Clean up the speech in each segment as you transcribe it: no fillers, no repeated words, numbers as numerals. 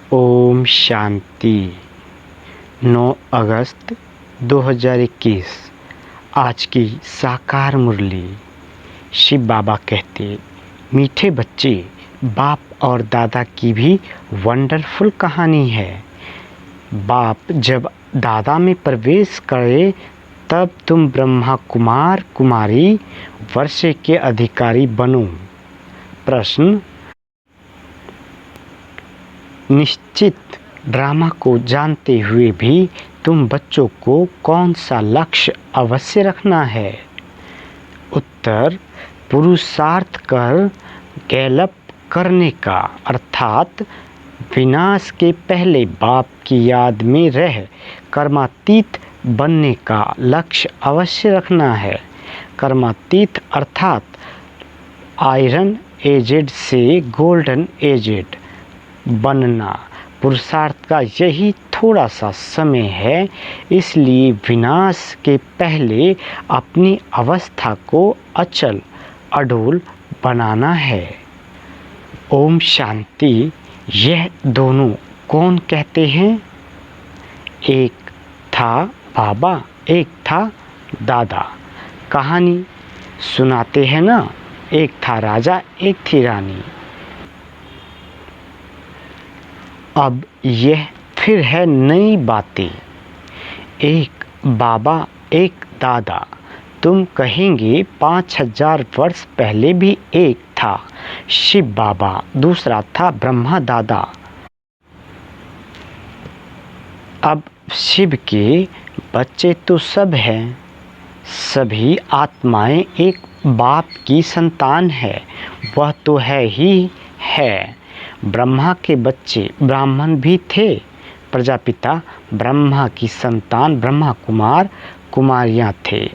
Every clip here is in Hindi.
ओम शांति। 9 अगस्त 2021 आज की साकार मुरली। शिव बाबा कहते, मीठे बच्चे, बाप और दादा की भी वंडरफुल कहानी है। बाप जब दादा में प्रवेश करे तब तुम ब्रह्मा कुमार कुमारी वर्षे के अधिकारी बनो। प्रश्न, निश्चित ड्रामा को जानते हुए भी तुम बच्चों को कौन सा लक्ष्य अवश्य रखना है? उत्तर, पुरुषार्थ कर गैलप करने का, अर्थात विनाश के पहले बाप की याद में रह कर्मातीत बनने का लक्ष्य अवश्य रखना है। कर्मातीत अर्थात आयरन एजेड से गोल्डन एजेड बनना पुरुषार्थ का यही थोड़ा सा समय है। इसलिए विनाश के पहले अपनी अवस्था को अचल अडोल बनाना है। ओम शांति। यह दोनों कौन कहते हैं? एक था बाबा, एक था दादा। कहानी सुनाते हैं ना, एक था राजा, एक थी रानी। अब यह फिर है नई बातें। एक बाबा, एक दादा। तुम कहेंगे 5000 वर्ष पहले भी एक था शिव बाबा, दूसरा था ब्रह्मा दादा। अब शिव के बच्चे तो सब हैं। सभी आत्माएं एक बाप की संतान है, वह तो है ही है। ब्रह्मा के बच्चे ब्राह्मण भी थे। प्रजापिता ब्रह्मा की संतान ब्रह्मा कुमार कुमारियां थे।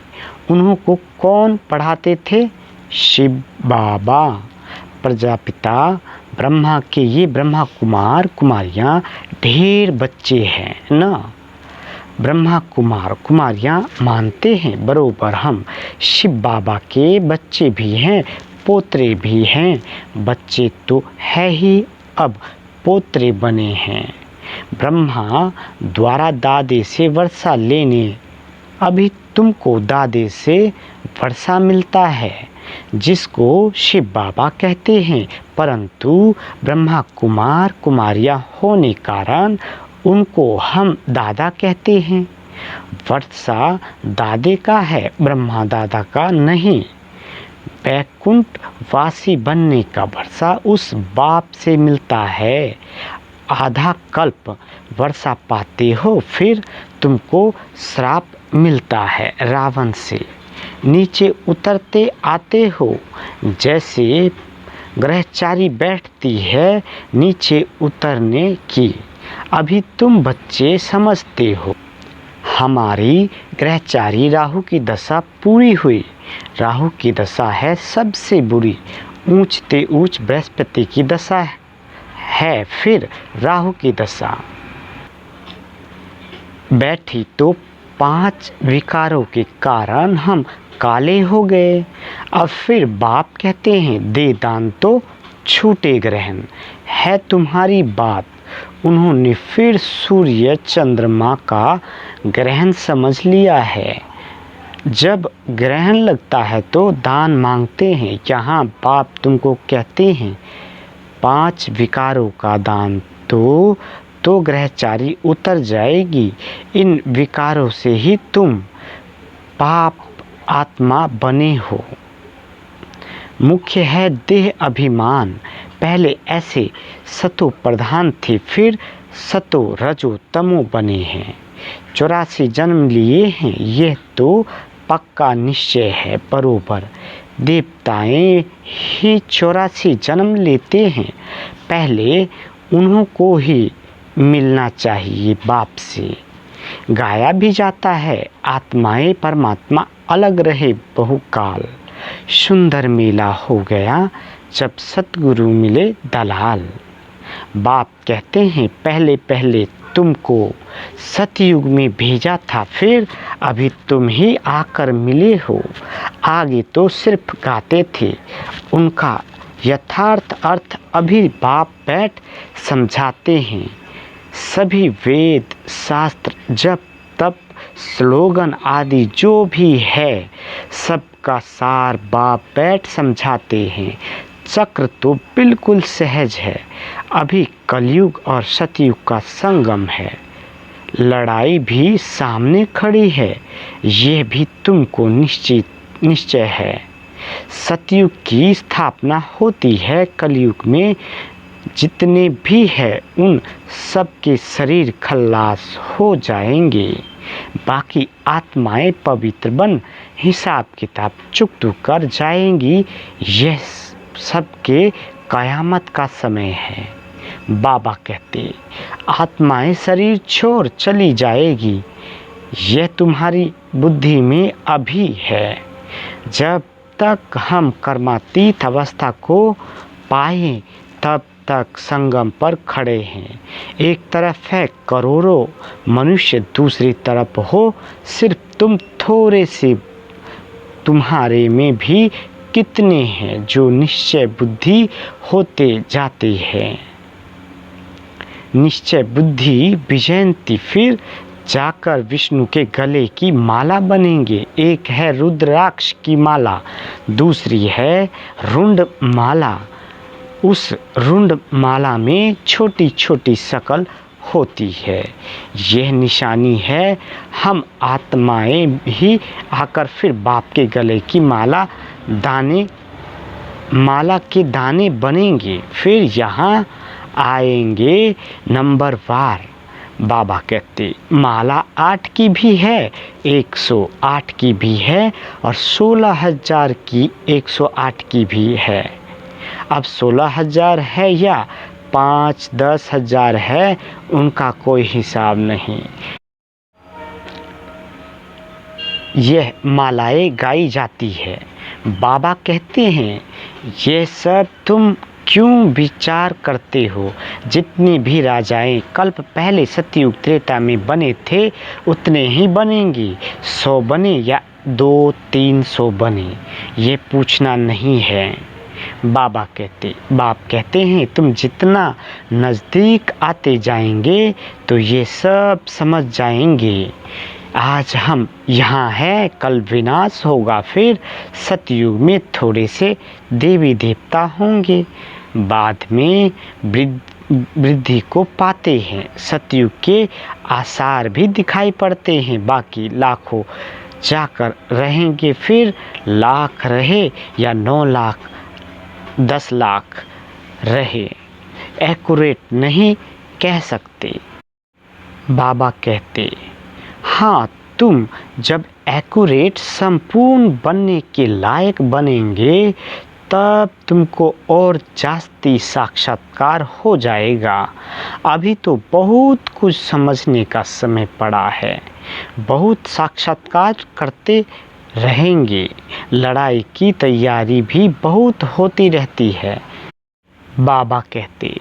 उन्हों को कौन पढ़ाते थे? शिव बाबा। प्रजापिता ब्रह्मा के ये ब्रह्मा कुमार कुमारियां ढेर बच्चे हैं ना। ब्रह्मा कुमार कुमारियां मानते हैं बरोबर हम शिव बाबा के बच्चे भी हैं, पोतरे भी हैं। बच्चे तो है ही, अब पोतरे बने हैं। ब्रह्मा द्वारा दादे से वर्षा लेने, अभी तुमको दादे से वर्षा मिलता है, जिसको शिव बाबा कहते हैं। परंतु ब्रह्मा कुमार कुमारियां होने कारण उनको हम दादा कहते हैं। वर्षा दादे का है, ब्रह्मा दादा का नहीं। बैकुंठ वासी बनने का वर्षा उस बाप से मिलता है। आधा कल्प वर्षा पाते हो, फिर तुमको श्राप मिलता है रावण से। नीचे उतरते आते हो, जैसे ग्रहचारी बैठती है नीचे उतरने की। अभी तुम बच्चे समझते हो। हमारी ग्रहचारी राहु की दशा पूरी हुई। राहु की दशा है सबसे बुरी, ऊंचते ऊंच बृहस्पति की दशा है। फिर राहु की दशा बैठी तो 5 विकारों के कारण हम काले हो गए। अब फिर बाप कहते हैं दे दान तो छूटे ग्रहण। है तुम्हारी बात। उन्होंने फिर सूर्य चंद्रमा का ग्रहण समझ लिया है। जब ग्रहण लगता है तो दान मांगते हैं। यहाँ बाप तुमको कहते हैं 5 विकारों का दान तो ग्रहचारी उतर जाएगी। इन विकारों से ही तुम पाप आत्मा बने हो। मुख्य है देह अभिमान। पहले ऐसे सतो प्रधान थे, फिर सतो रजो तमो बने हैं। 84 जन्म लिए हैं, यह तो पक्का निश्चय है बरोबर। देवताएं ही 84 जन्म लेते हैं। पहले उन्हों को ही मिलना चाहिए बाप से। गाया भी जाता है, आत्माएं परमात्मा अलग रहे बहुकाल। सुंदर मेला हो गया जब सतगुरु मिले दलाल। बाप कहते हैं पहले पहले तुमको सतयुग में भेजा था, फिर अभी तुम ही आकर मिले हो। आगे तो सिर्फ गाते थे, उनका यथार्थ अर्थ अभी बाप बैठ समझाते हैं। सभी वेद शास्त्र जप तप स्लोगन आदि जो भी है सबका सार बाप बैठ समझाते हैं। चक्र तो बिल्कुल सहज है। अभी कलयुग और सतयुग का संगम है। लड़ाई भी सामने खड़ी है, यह भी तुमको निश्चय है। सतयुग की स्थापना होती है, कलयुग में जितने भी है उन सब के शरीर खल्लास हो जाएंगे। बाकी आत्माएं पवित्र बन हिसाब किताब चुकतू कर जाएंगी। यह सबके कयामत का समय है। बाबा कहते आत्माएं शरीर छोड़ चली जाएगी, यह तुम्हारी बुद्धि में अभी है। जब तक हम कर्मातीत अवस्था को पाए तब तक संगम पर खड़े हैं। एक तरफ है करोड़ों मनुष्य, दूसरी तरफ हो सिर्फ तुम थोड़े से। तुम्हारे में भी कितने हैं जो निश्चय बुद्धि होते जाते हैं। निश्चय बुद्धि विजयंती फिर जाकर विष्णु के गले की माला बनेंगे। एक है रुद्राक्ष की माला, दूसरी है रुंड माला। उस रुंड माला में छोटी छोटी शकल होती है। यह निशानी है हम आत्माएं भी आकर फिर बाप के गले की माला के दाने बनेंगे। फिर यहाँ आएंगे नंबर वार। बाबा कहते माला 8 की भी है, 108 की भी है और 16,000 की 108 की भी है। अब 16,000 है या 5-10 हजार है, उनका कोई हिसाब नहीं। यह मालाएं गाई जाती है। बाबा कहते हैं ये सब तुम क्यों विचार करते हो। जितनी भी राजाएं कल्प पहले सतयुग त्रेता में बने थे उतने ही बनेंगी। 100 बने या 200-300 बने, ये पूछना नहीं है। बाप कहते हैं तुम जितना नज़दीक आते जाएंगे तो ये सब समझ जाएंगे। आज हम यहाँ हैं, कल विनाश होगा। फिर सतयुग में थोड़े से देवी देवता होंगे, बाद में वृद्धि को पाते हैं। सतयुग के आसार भी दिखाई पड़ते हैं। बाकी लाखों जाकर रहेंगे, फिर लाख रहे या 9 लाख 10 लाख रहे, एक्यूरेट नहीं कह सकते। बाबा कहते हाँ, तुम जब एक्यूरेट संपूर्ण बनने के लायक बनेंगे तब तुमको और जास्ती साक्षात्कार हो जाएगा। अभी तो बहुत कुछ समझने का समय पड़ा है, बहुत साक्षात्कार करते रहेंगे। लड़ाई की तैयारी भी बहुत होती रहती है। बाबा कहते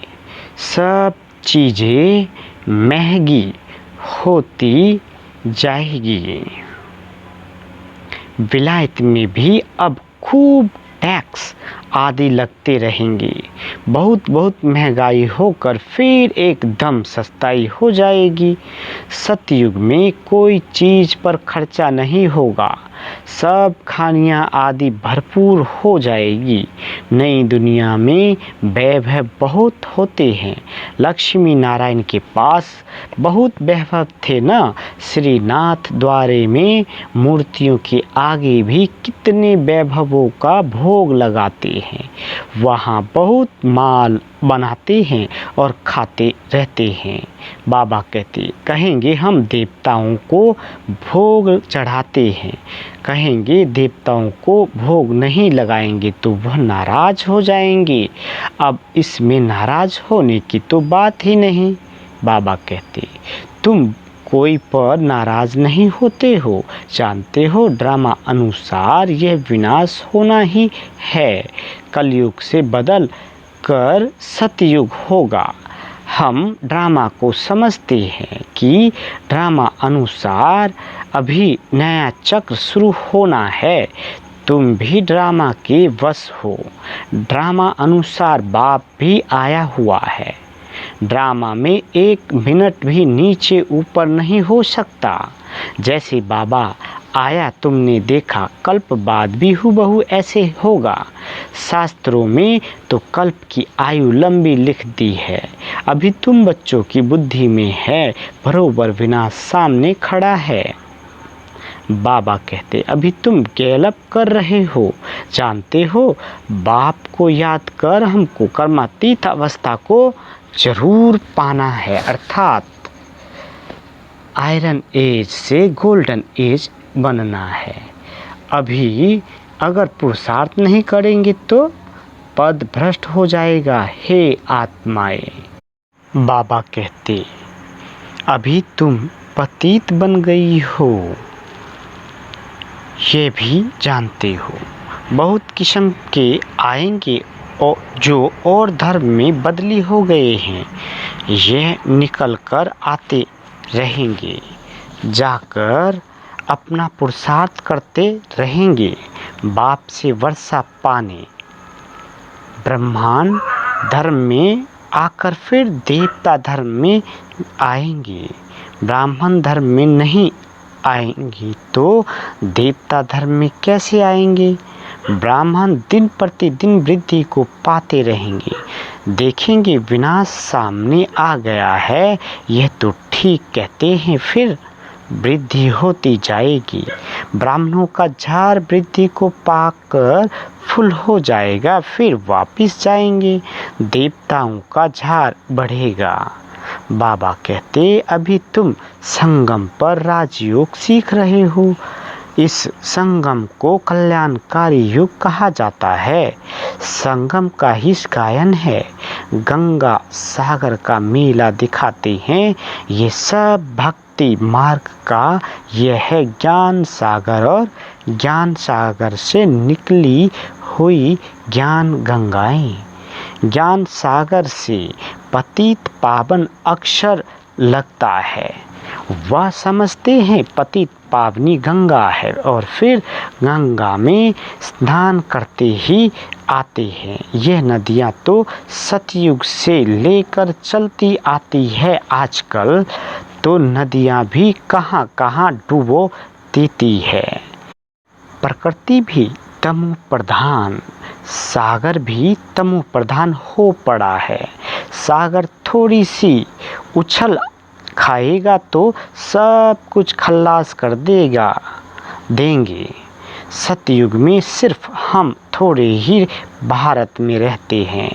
सब चीज़ें महंगी होती जाएगी। विलायत में भी अब खूब टैक्स आदि लगते रहेंगे। बहुत महंगाई होकर फिर एकदम सस्ताई हो जाएगी। सतयुग में कोई चीज़ पर खर्चा नहीं होगा, सब खानियाँ आदि भरपूर हो जाएगी। नई दुनिया में वैभव बहुत होते हैं। लक्ष्मी नारायण के पास बहुत वैभव थे ना। श्रीनाथ द्वारे में मूर्तियों के आगे भी कितने वैभवों का भोग लगाते हैं। वहाँ बहुत माल बनाते हैं और खाते रहते हैं। बाबा कहेंगे हम देवताओं को भोग चढ़ाते हैं। कहेंगे देवताओं को भोग नहीं लगाएंगे तो वह नाराज हो जाएंगे। अब इसमें नाराज होने की तो बात ही नहीं। बाबा कहते तुम कोई पर नाराज नहीं होते हो, जानते हो ड्रामा अनुसार यह विनाश होना ही है। कलयुग से बदल कर सतयुग होगा। हम ड्रामा को समझते हैं कि ड्रामा अनुसार अभी नया चक्र शुरू होना है। तुम भी ड्रामा के वश हो। ड्रामा अनुसार बाप भी आया हुआ है। ड्रामा में 1 मिनट भी नीचे ऊपर नहीं हो सकता। जैसे बाबा आया तुमने देखा, कल्प बाद भी हूबहू ऐसे होगा। शास्त्रों में तो कल्प की आयु लंबी लिख दी है। अभी तुम बच्चों की बुद्धि में है, बरोबर विनाश सामने खड़ा है। बाबा कहते, अभी तुम गैलप कर रहे हो, जानते हो बाप को याद कर हमको कर्मातीत अवस्था को जरूर पाना है, अर्थात आयरन एज से गोल्डन एज बनना है। अभी अगर पुरुषार्थ नहीं करेंगे तो पद भ्रष्ट हो जाएगा। हे आत्माएं, बाबा कहते, अभी तुम पतित बन गई हो, ये भी जानते हो। बहुत किस्म के आएंगे और जो और धर्म में बदली हो गए हैं, यह निकल कर आते रहेंगे, जाकर अपना पुरुषार्थ करते रहेंगे, बाप से वर्षा पाने। ब्रह्मांड धर्म में आकर फिर देवता धर्म में आएंगे। ब्राह्मण धर्म में नहीं आएंगे तो देवता धर्म में कैसे आएंगे? ब्राह्मण दिन प्रतिदिन वृद्धि को पाते रहेंगे। देखेंगे विनाश सामने आ गया है, यह तो ठीक कहते हैं, फिर वृद्धि होती जाएगी। ब्राह्मणों का झाड़ वृद्धि को पाकर फुल हो जाएगा, फिर वापिस जाएंगे, देवताओं का झाड़ बढ़ेगा। बाबा कहते, अभी तुम संगम पर राजयोग सीख रहे हो। इस संगम को कल्याणकारी युग कहा जाता है। संगम का ही गायन है। गंगा सागर का मेला दिखाते हैं। ये सब भक्ति मार्ग का यह है ज्ञान सागर, और ज्ञान सागर से निकली हुई ज्ञान गंगाएं। ज्ञान सागर से पतित पावन अक्षर लगता है, वह समझते हैं पतित पावनी गंगा है, और फिर गंगा में स्नान करते ही आते हैं। यह नदियाँ तो सतयुग से लेकर चलती आती है। आजकल तो नदियाँ भी कहाँ कहाँ डूबो देती है। प्रकृति भी तमो प्रधान, सागर भी तमो प्रधान हो पड़ा है। सागर थोड़ी सी उछल खाएगा तो सब कुछ खल्लास कर देंगे। सतयुग में सिर्फ हम थोड़े ही भारत में रहते हैं।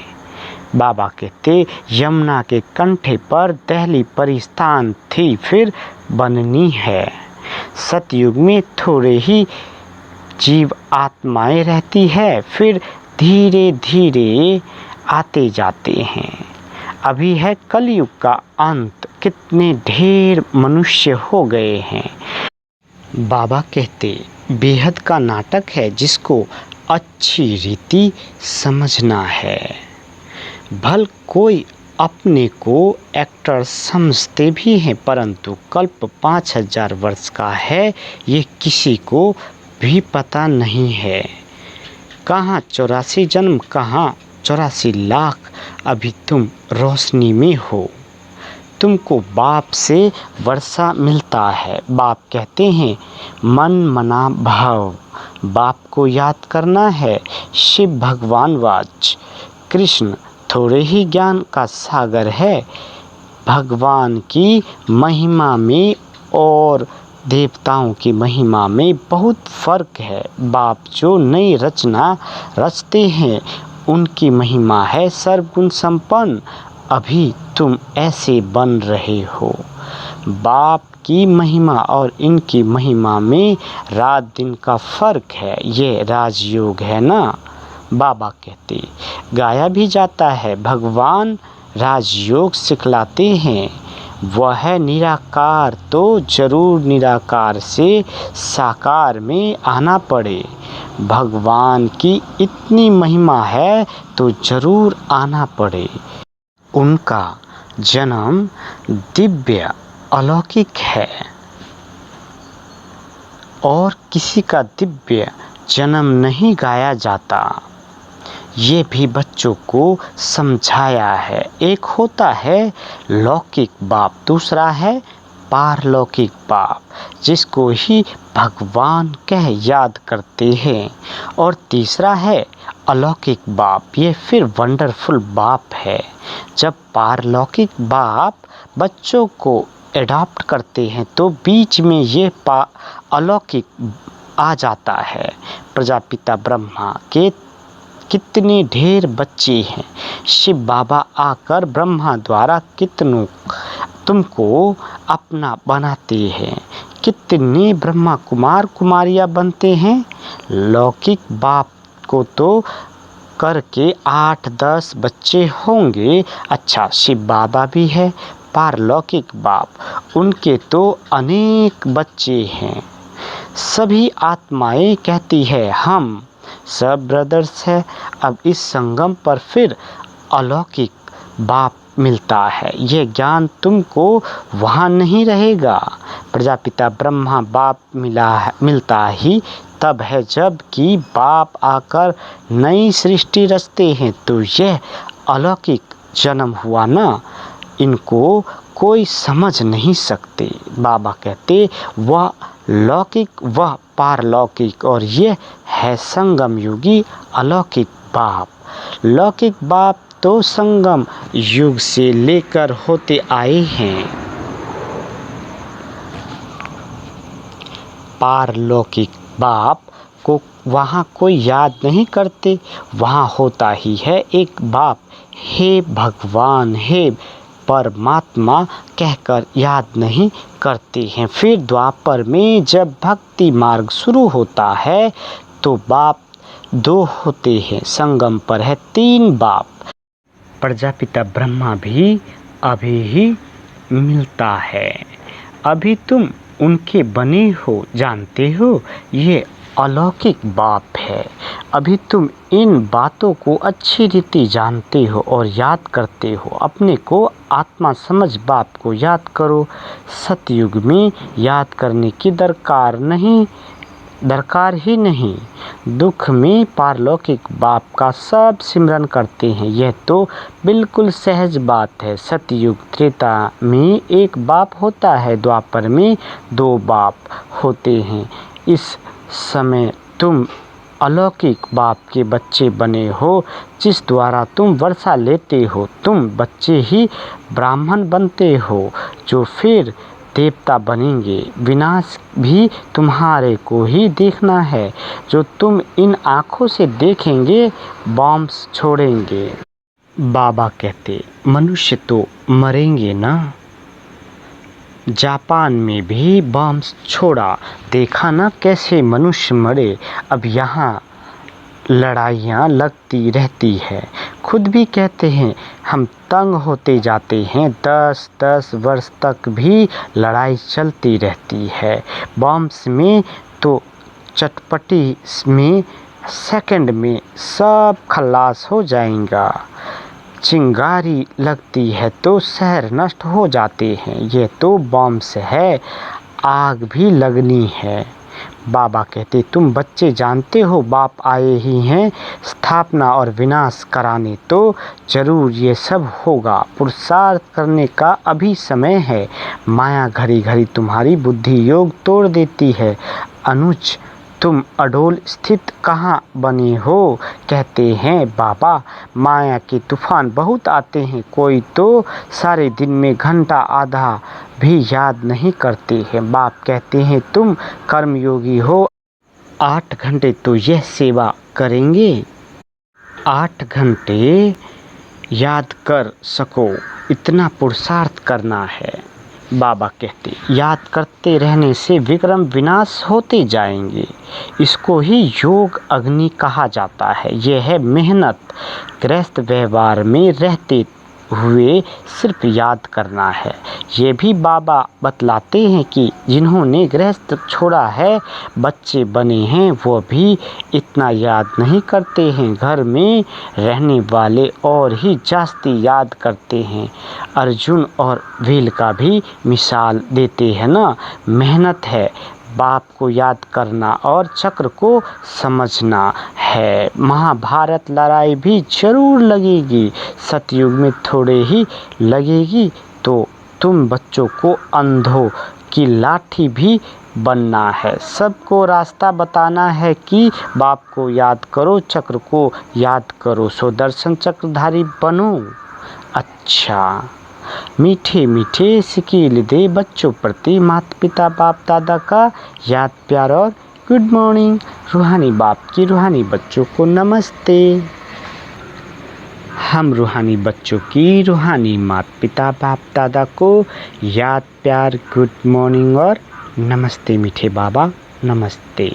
बाबा कहते, यमुना के कंठे पर दहली परिस्थान थी, फिर बननी है। सतयुग में थोड़े ही जीव आत्माएं रहती है, फिर धीरे धीरे आते जाते हैं। अभी है कलयुग का अंत, कितने ढेर मनुष्य हो गए हैं। बाबा कहते, बेहद का नाटक है जिसको अच्छी रीति समझना है। भल कोई अपने को एक्टर समझते भी हैं, परंतु कल्प 5000 वर्ष का है, ये किसी को भी पता नहीं है। कहाँ 84 जन्म, कहाँ 84 लाख। अभी तुम रोशनी में हो, तुमको बाप से वर्षा मिलता है। बाप कहते हैं, मन मना भाव, बाप को याद करना है। शिव भगवान वाच, कृष्ण थोड़े ही ज्ञान का सागर है। भगवान की महिमा में और देवताओं की महिमा में बहुत फर्क है। बाप जो नई रचना रचते हैं, उनकी महिमा है सर्वगुण संपन्न। अभी तुम ऐसे बन रहे हो। बाप की महिमा और इनकी महिमा में रात दिन का फर्क है। ये राजयोग है ना। बाबा कहते, गाया भी जाता है, भगवान राजयोग सिखलाते हैं। वह है निराकार, तो जरूर निराकार से साकार में आना पड़े। भगवान की इतनी महिमा है तो जरूर आना पड़े। उनका जन्म दिव्य अलौकिक है, और किसी का दिव्य जन्म नहीं गाया जाता। ये भी बच्चों को समझाया है। एक होता है लौकिक बाप, दूसरा है पारलौकिक बाप, जिसको ही भगवान कह याद करते हैं, और तीसरा है अलौकिक बाप, ये फिर वंडरफुल बाप है। जब पारलौकिक बाप बच्चों को एडॉप्ट करते हैं तो बीच में ये अलौकिक आ जाता है। प्रजापिता ब्रह्मा के कितने ढेर बच्चे हैं, शिव बाबा आकर ब्रह्मा द्वारा कितनों तुमको अपना बनाते हैं। कितने ब्रह्मा कुमार कुमारियाँ बनते हैं। लौकिक बाप को तो करके 8-10 बच्चे होंगे। अच्छा, शिव बाबा भी है। पारलौकिक बाप, उनके तो अनेक बच्चे हैं। सभी आत्माएं कहती है हम सब ब्रदर्स है। अब इस संगम पर फिर अलौकिक बाप मिलता है। यह ज्ञान तुमको वहाँ नहीं रहेगा। प्रजापिता ब्रह्मा बाप मिलता ही तब है जब कि बाप आकर नई सृष्टि रचते हैं। तो यह अलौकिक जन्म हुआ ना, इनको कोई समझ नहीं सकते। बाबा कहते वह लौकिक वह पारलौकिक, और यह है संगम युगी अलौकिक बाप। लौकिक बाप तो संगम युग से लेकर होते आए हैं। पारलौकिक बाप को वहाँ कोई याद नहीं करते। वहाँ होता ही है एक बाप, हे भगवान, हे परमात्मा कहकर याद नहीं करते हैं। फिर द्वापर में जब भक्ति मार्ग शुरू होता है तो बाप 2 होते हैं, संगम पर है 3 बाप। प्रजापिता ब्रह्मा भी अभी ही मिलता है। अभी तुम उनके बने हो, जानते हो, ये अलौकिक बाप है। अभी तुम इन बातों को अच्छी रीति जानते हो और याद करते हो। अपने को आत्मा समझ बाप को याद करो। सतयुग में याद करने की दरकार ही नहीं। दुख में पारलौकिक बाप का सब सिमरन करते हैं। यह तो बिल्कुल सहज बात है। सतयुग त्रेता में 1 बाप होता है, द्वापर में 2 बाप होते हैं। इस समय तुम अलौकिक बाप के बच्चे बने हो, जिस द्वारा तुम वर्षा लेते हो। तुम बच्चे ही ब्राह्मण बनते हो, जो फिर देवता बनेंगे। विनाश भी तुम्हारे को ही देखना है, जो तुम इन आँखों से देखेंगे, बॉम्ब्स छोड़ेंगे। बाबा कहते मनुष्य तो मरेंगे ना। जापान में भी बॉम्ब्स छोड़ा, देखा ना कैसे मनुष्य मरे। अब यहाँ लड़ाइयाँ लगती रहती है। खुद भी कहते हैं हम तंग होते जाते हैं। 10-10 वर्ष तक भी लड़ाई चलती रहती है। बॉम्ब्स में तो चटपटी में सेकंड में सब खलास हो जाएगा। चिंगारी लगती है तो शहर नष्ट हो जाते हैं। ये तो बॉम्ब से है, आग भी लगनी है। बाबा कहते तुम बच्चे जानते हो बाप आए ही हैं स्थापना और विनाश कराने, तो जरूर ये सब होगा। पुरुषार्थ करने का अभी समय है। माया घड़ी घड़ी तुम्हारी बुद्धि योग तोड़ देती है। अनुज तुम अडोल स्थित कहाँ बने हो। कहते हैं बाबा माया के तूफान बहुत आते हैं। कोई तो सारे दिन में घंटा आधा भी याद नहीं करते हैं। बाप कहते हैं तुम कर्मयोगी हो, 8 घंटे तो यह सेवा करेंगे। 8 घंटे याद कर सको इतना पुरुषार्थ करना है। बाबा कहते याद करते रहने से विक्रम विनाश होते जाएंगे। इसको ही योग अग्नि कहा जाता है। यह है मेहनत। गृहस्थ व्यवहार में रहते हुए सिर्फ याद करना है। ये भी बाबा बतलाते हैं कि जिन्होंने गृहस्थ छोड़ा है, बच्चे बने हैं, वो भी इतना याद नहीं करते हैं। घर में रहने वाले और ही जास्ती याद करते हैं। अर्जुन और भील का भी मिसाल देते हैं ना। मेहनत है, बाप को याद करना और चक्र को समझना है। महाभारत लड़ाई भी जरूर लगेगी, सतयुग में थोड़े ही लगेगी, तो तुम बच्चों को अंधों की लाठी भी बनना है। सबको रास्ता बताना है कि बाप को याद करो, चक्र को याद करो, सुदर्शन चक्रधारी बनो। अच्छा, मीठे मीठे सिकील दे बच्चों प्रति माता पिता बाप दादा का याद प्यार और गुड मॉर्निंग। रूहानी बाप की रूहानी बच्चों को नमस्ते। हम रूहानी बच्चों की रूहानी माता पिता बाप दादा को याद प्यार गुड मॉर्निंग और नमस्ते मीठे बाबा नमस्ते।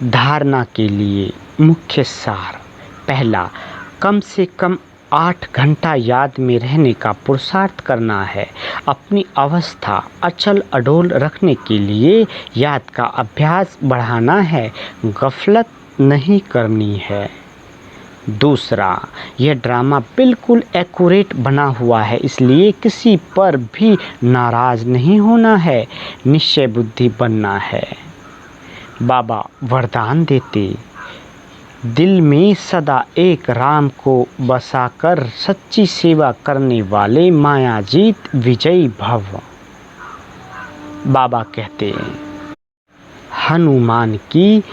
धारणा के लिए मुख्य सार। पहला, कम से कम 8 घंटा याद में रहने का पुरुषार्थ करना है। अपनी अवस्था अचल अडोल रखने के लिए याद का अभ्यास बढ़ाना है, गफलत नहीं करनी है। दूसरा, यह ड्रामा बिल्कुल एक्यूरेट बना हुआ है, इसलिए किसी पर भी नाराज नहीं होना है, निश्चय बुद्धि बनना है। बाबा वरदान देते, दिल में सदा एक राम को बसाकर सच्ची सेवा करने वाले मायाजीत विजयी भव। बाबा कहते हैं, हनुमान की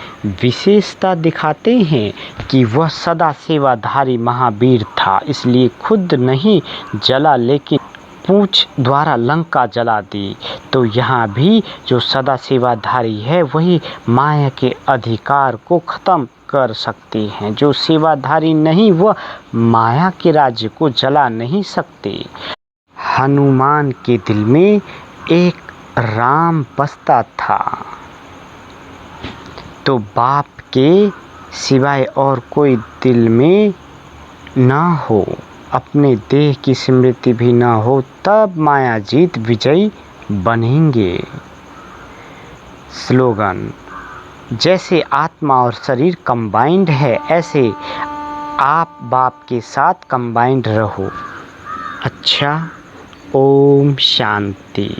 विशेषता दिखाते हैं कि वह सदा सेवाधारी महावीर था, इसलिए खुद नहीं जला लेकिन पूंछ द्वारा लंका जला दी। तो यहाँ भी जो सदा सेवाधारी है वही माया के अधिकार को खत्म कर सकते हैं। जो सेवाधारी नहीं वह माया के राज्य को जला नहीं सकते। हनुमान के दिल में एक राम बसता था, तो बाप के सिवाय और कोई दिल में ना हो, अपने देह की स्मृति भी ना हो, तब मायाजीत विजयी बनेंगे। स्लोगन, जैसे आत्मा और शरीर कंबाइंड है, ऐसे आप बाप के साथ कंबाइंड रहो। अच्छा, ओम शांति।